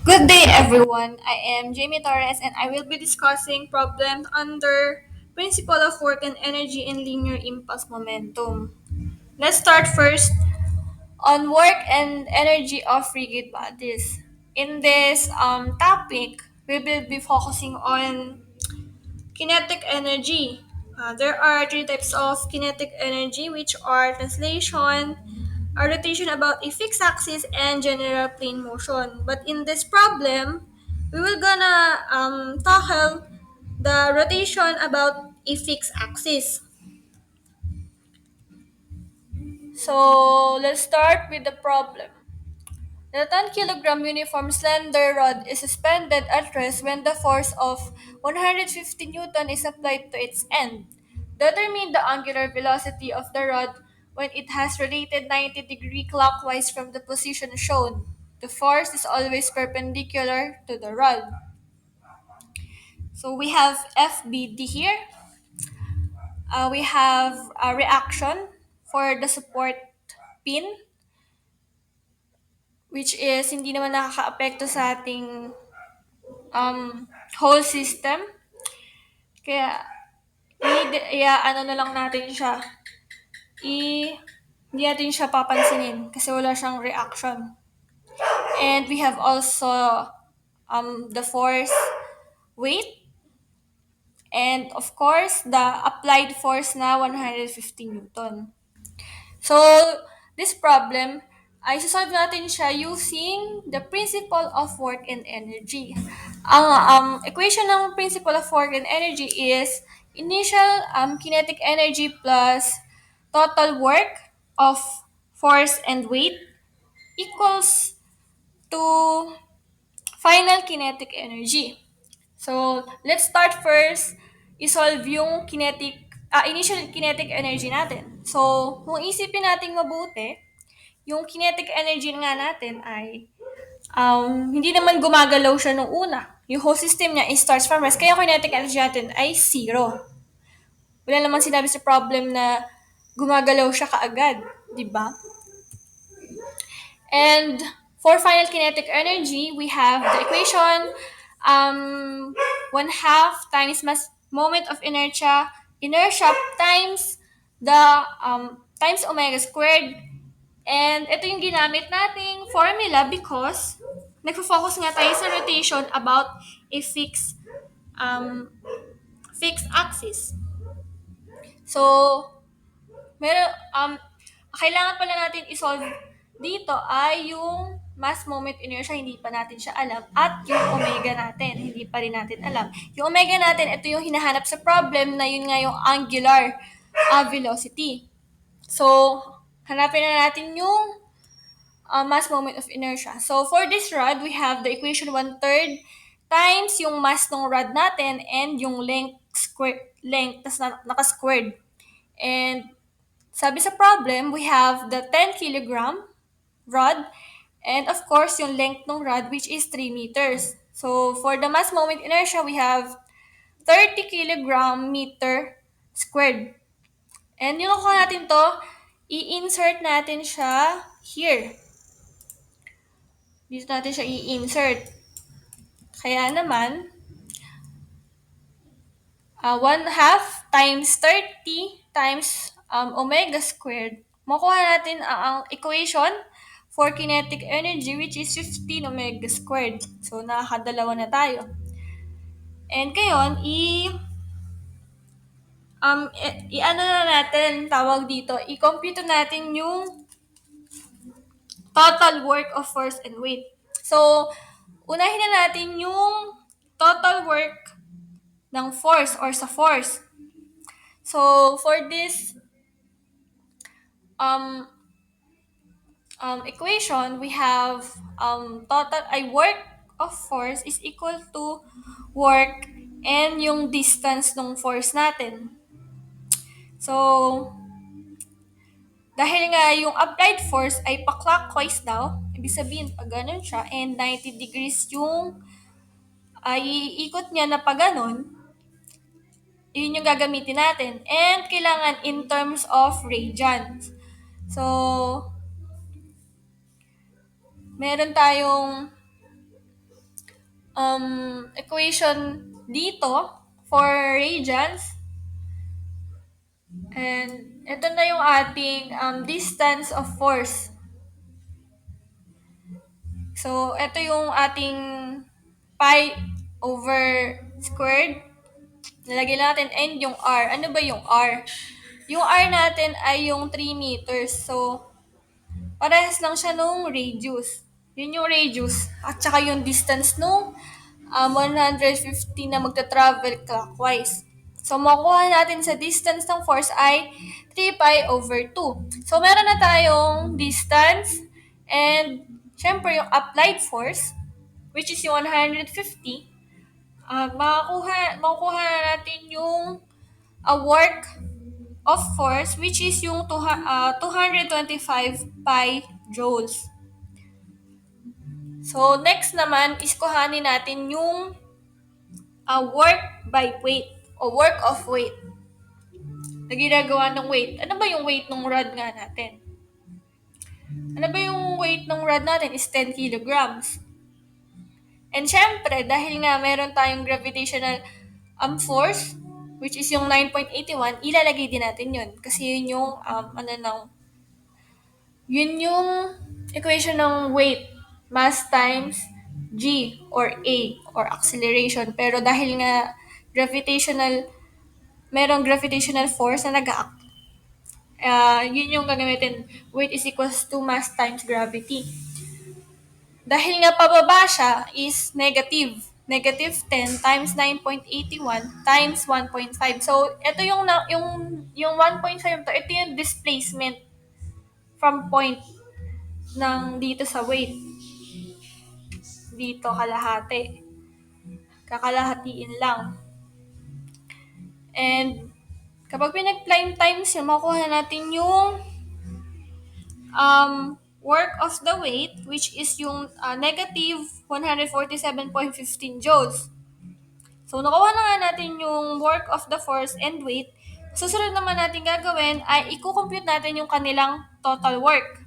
Good day, everyone. I am Jamie Torres, and I will be discussing problems under principle of work and energy in linear impulse momentum. Let's start first on work and energy of rigid bodies. In this topic, we will be focusing on kinetic energy. There are three types of kinetic energy, which are translation, a rotation about a fixed axis, and general plane motion. But in this problem, we will gonna tackle the rotation about a fixed axis. So let's start with the problem. The 10 kilogram uniform slender rod is suspended at rest when the force of 150 Newton is applied to its end. Determine the angular velocity of the rod when it has rotated 90-degree clockwise from the position shown. The force is always perpendicular to the rod. So we have FBD here. We have a reaction for the support pin, which is hindi naman nakaka-apekto sa ating whole system. Kaya, ano na lang natin siya. Hindi natin siya papansinin kasi wala siyang reaction. And we have also the force weight, and of course, the applied force na 150 Newton. So, this problem, ay solve natin siya using the principle of work and energy. Ang equation ng principle of work and energy is initial kinetic energy plus total work of force and weight equals to final kinetic energy. So, let's start first isolve yung initial kinetic energy natin. So, kung isipin natin mabuti, yung kinetic energy nga natin ay hindi naman gumagalaw siya nung una. Yung whole system niya is starts from rest, kaya kinetic energy natin ay zero. Wala naman sinabi sa problem na gumagalaw siya kaagad, di ba? And for final kinetic energy, we have the equation 1/2 times mass moment of inertia times the times omega squared. And ito yung ginamit nating formula because nagfo-focus nga tayo sa rotation about a um, fixed axis. So, meron, kailangan pala natin isolve dito ay yung mass moment inertia, hindi pa natin siya alam, at yung omega natin, hindi pa rin natin alam. Yung omega natin, ito yung hinahanap sa problem na yun nga yung angular velocity. So, hanapin na natin yung mass moment of inertia. So, for this rod, we have the equation 1/3 times yung mass ng rod natin and yung length, tas naka-squared. And sabi sa problem, we have the 10 kilogram rod and of course yung length ng rod, which is 3 meters. So for the mass moment inertia, we have 30 kilogram meter squared. And yung nakuha natin to, i-insert natin siya here. Dito natin siya i-insert. Kaya naman, 1/2 times 30 times omega squared. Makuha natin ang equation for kinetic energy, which is 15 omega squared. So, nakakadalawa na tayo. And ngayon, i-ano na natin, tawag dito, i-compute natin yung total work of force and weight. So, unahin na natin yung total work ng force or sa force. So, for this um, equation, we have work of force is equal to work and yung distance ng force natin. So, dahil nga yung applied force ay pa-clockwise daw, ibig sabihin pag ganun siya, and 90 degrees yung ay iikot niya na pag ganun, yun yung gagamitin natin. And kailangan in terms of radians. So, meron tayong equation dito for radians. And ito na yung ating distance of force. So, ito yung ating pi over squared. Nilagay natin and yung r. Ano ba yung r? Yung r natin ay yung 3 meters. So, parehas lang siya nung radius. Yun yung radius. At saka yung distance nung 150 na magta-travel clockwise. So, makukuha natin sa distance ng force ay 3 pi over 2. So, meron na tayong distance and syempre yung applied force, which is yung 150. Makukuha na natin yung work of force, which is yung 225 pi joules. So, next naman is kuhanin natin yung work by weight o work of weight na ginagawa ng weight. Ano ba yung weight ng rod nga natin? Ano ba yung weight ng rod natin is 10 kilograms. And syempre, dahil nga meron tayong gravitational force, which is yung 9.81, ilalagay din natin yun. Kasi yun yung, yun yung equation ng weight, mass times g or a or acceleration. Pero dahil nga merong gravitational force na nag-act, yun yung gagamitin. Weight is equals to mass times gravity. Dahil nga pababa siya is negative. Negative 10 times 9.81 times 1.5. So, ito yung 1.5 to, ito yung displacement from point ng dito sa weight. Dito kalahati. Kakalahatiin lang. And kapag pinag-prime times yun, makuha natin yung work of the weight, which is yung negative 147.15 joules. So, nakuha na nga natin yung work of the force and weight. Susunod naman natin gagawin ay i-compute natin yung kanilang total work.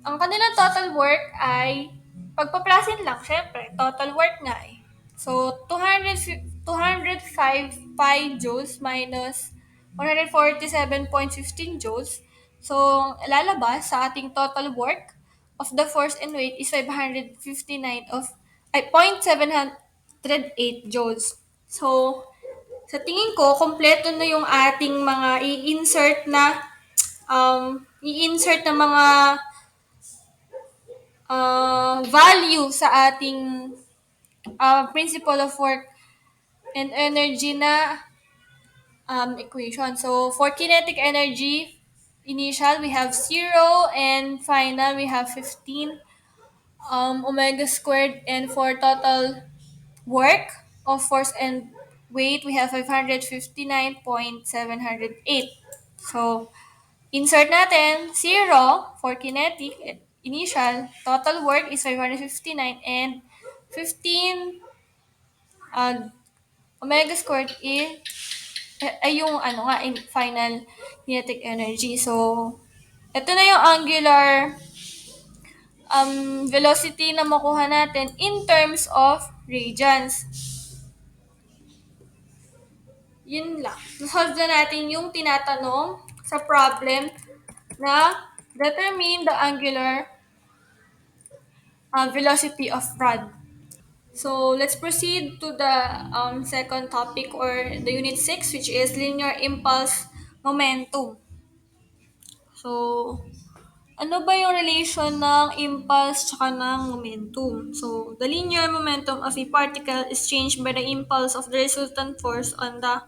Ang kanilang total work ay pagpaplasin lang, syempre, total work nga eh. So, 205 pi joules minus 147.15 joules. So, lalabas sa ating total work of the force and weight is 559 0.708 joules. So, sa tingin ko, kompleto na yung ating mga i-insert na mga value sa ating principle of work and energy na equation. So, for kinetic energy, initial, we have 0, and final, we have 15 omega squared. And for total work of force and weight, we have 559.708. So, insert natin 0 for kinetic, initial, total work is 559, and 15 omega squared ay yung final kinetic energy. So, ito na yung angular velocity na makuha natin in terms of radians. Yun lang. Nasolve na natin yung tinatanong sa problem na determine the angular velocity of rod. So, let's proceed to the second topic or the unit 6, which is linear impulse momentum. So, ano ba yung relation ng impulse tsaka ng momentum? So, the linear momentum of a particle is changed by the impulse of the resultant force on the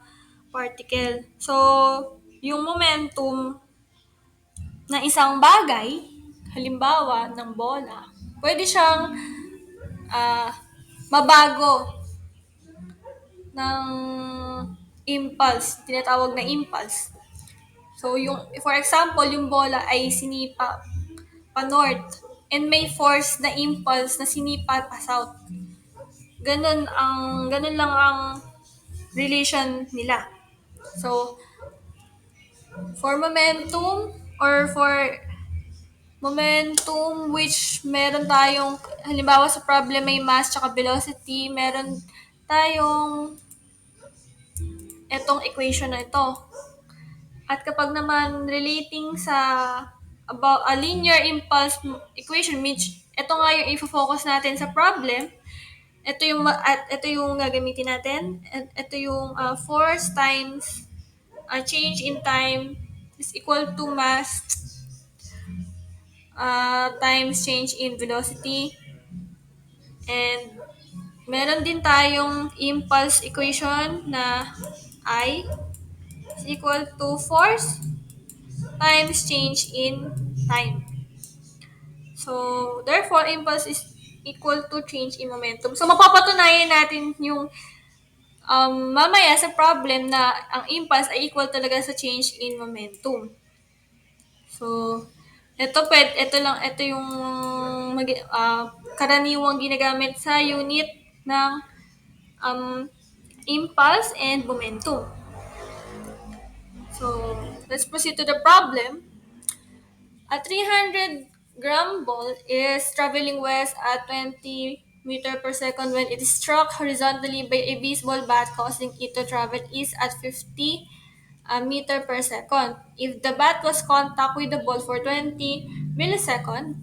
particle. So, yung momentum ng isang bagay, halimbawa ng bola, pwede siyang ah, mabago ng impulse, tinatawag na impulse. So, for example, yung bola ay sinipa pa-north and may force na impulse na sinipa pa south. Ganun lang ang relation nila. So, for momentum or for momentum which meron tayong, halimbawa sa problem may mass tsaka velocity, meron tayong etong equation na ito. At kapag naman relating sa about a linear impulse equation, which ito nga yung i-focus natin sa problem, ito yung gagamitin natin. At ito yung force times change in time is equal to mass times change in velocity. And meron din tayong impulse equation na I is equal to force times change in time. So, therefore, impulse is equal to change in momentum. So, mapapatunayan natin yung mamaya sa problem na ang impulse ay equal talaga sa change in momentum. So, ito yung karaniwang ginagamit sa unit ng um, impulse and momentum. So, let's proceed to the problem. A 300-gram ball is traveling west at 20 meter per second when it is struck horizontally by a baseball bat, causing it to travel east at 50 meter per second. If the bat was contact with the ball for 20 milliseconds,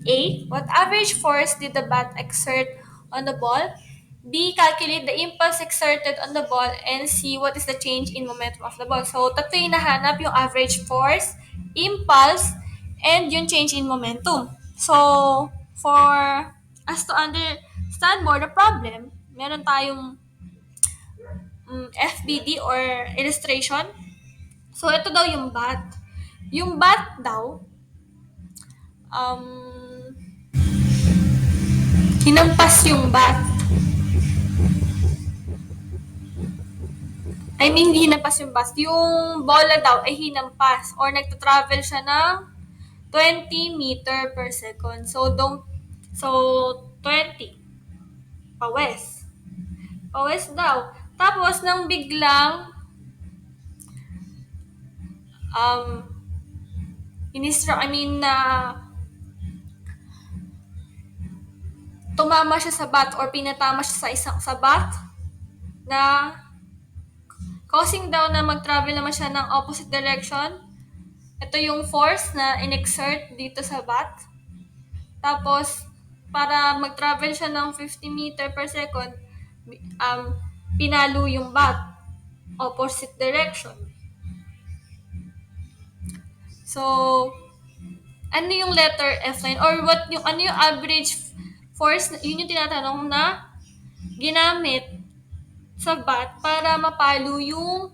A. What average force did the bat exert on the ball? B. Calculate the impulse exerted on the ball. And C. What is the change in momentum of the ball? So, tatlo yung nahanap, yung average force, impulse, and yung change in momentum. So, for us to understand more the problem, meron tayong FBD or illustration. So, ito daw yung bat. Yung bat daw, um, hinampas yung bat. I mean, hindi hinampas yung bat. Yung bola daw ay hinampas or nagta-travel siya ng 20 meter per second. So, 20. Pawes. Pawes daw. Tapos, nang biglang tumama siya sa bat or pinatama siya sa bat na causing daw na mag-travel naman siya ng opposite direction. Ito yung force na in-exert dito sa bat. Tapos, para mag-travel siya ng 50 meter per second, pinalo yung bat, opposite direction. So, ano yung letter F line? Or ano yung average force? Yun yung tinatanong na ginamit sa bat para mapalo yung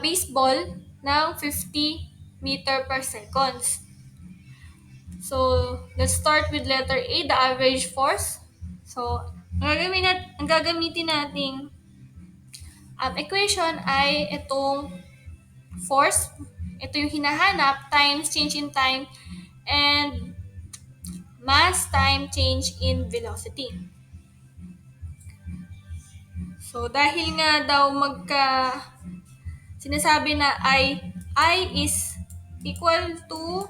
baseball ng 50 meter per seconds. So, let's start with letter A, the average force. So, ang gagamitin nating equation ay itong force. Ito yung hinahanap, times change in time, and mass time change in velocity. So, dahil nga daw sinasabi na I is equal to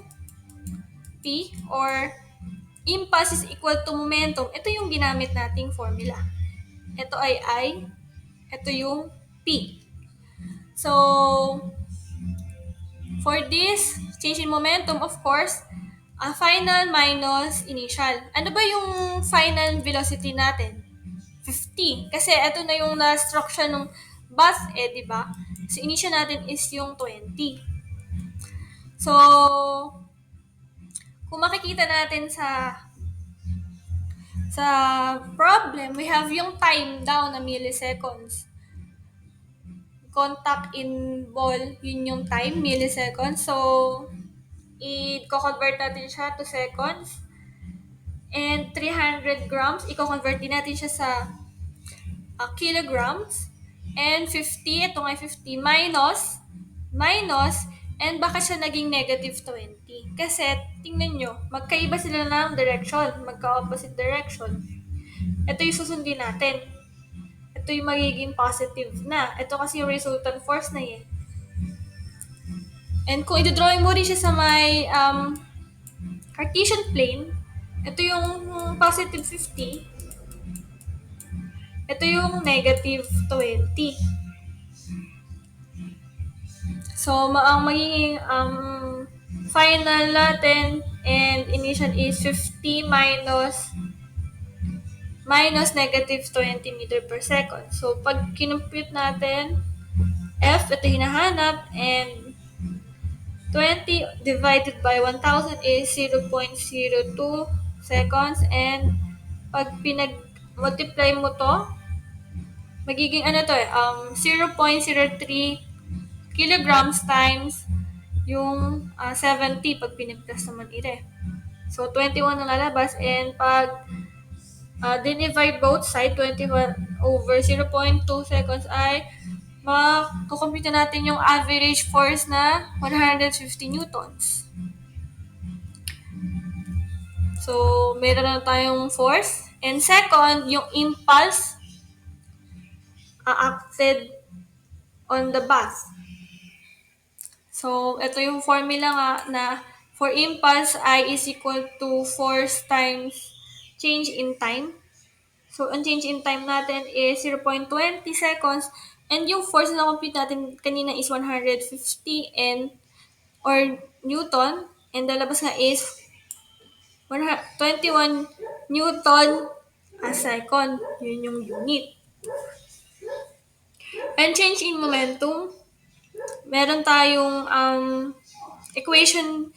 P or impulse is equal to momentum, ito yung ginamit nating formula. Ito ay I, ito yung P. So, for this change in momentum, of course, final minus initial. Ano ba yung final velocity natin? 50. Kasi ito na yung na-struck siya ng bus, di ba? So, initial natin is yung 20. So, kung makikita natin sa problem, we have yung time down na milliseconds. Contact in ball, yun yung time, milliseconds. So, i-convert natin siya to seconds. And 300 grams, i-convert din natin siya sa kilograms. And 50, ito nga 50, minus, and baka siya naging negative 20. Kasi, tingnan nyo, magkaiba sila ng direction, magka-opposite direction. Ito yung susundin natin. Ito yung magiging positive na. Ito kasi yung resultant force na And kung i-drawing mo rin siya sa may Cartesian plane, ito yung positive 50, ito yung negative 20. So, ang magiging final natin and initial is 50 minus negative 20 meter per second. So, pag kinumpute natin, F, ito hinahanap, and 20 divided by 1,000 is 0.02 seconds, and pag pinag-multiply mo to, magiging ano to 0.03 kilograms times yung 70 pag piniplas naman ito eh. So, 21 ang lalabas, and pag dinivide both side, 21 over 0.2 seconds ay makakompute natin yung average force na 150 newtons. So, meron na tayong force. And second, yung impulse acted on the bus. So, ito yung formula nga na for impulse, I is equal to force times change in time. So, ang change in time natin is 0.20 seconds. And yung force na compute natin kanina is 150 or Newton. And lalabas nga is 21 Newton a second. Yun yung unit. And change in momentum, meron tayong equation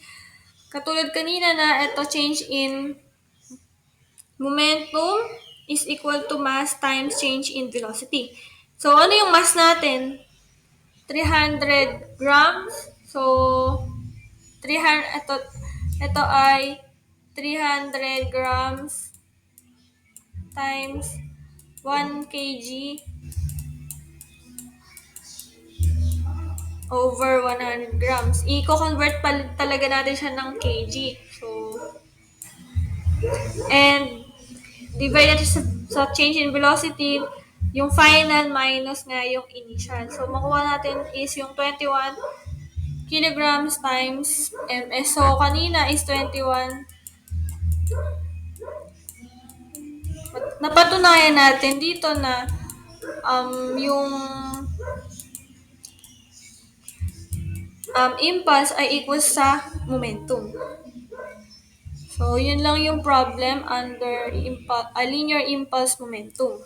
katulad kanina na ito, change in momentum is equal to mass times change in velocity. So, ano yung mass natin? 300 grams. So, 300, ito ay 300 grams times 1 kg over 100 grams. I-convert pa talaga natin siya ng kg. So, and divide natin sa change in velocity, yung final minus nga yung initial. So, makuha natin is yung 21 kilograms times ms. So, kanina is 21. Napatunayan natin dito na yung impulse ay equals sa momentum. So, yun lang yung problem under linear impulse momentum.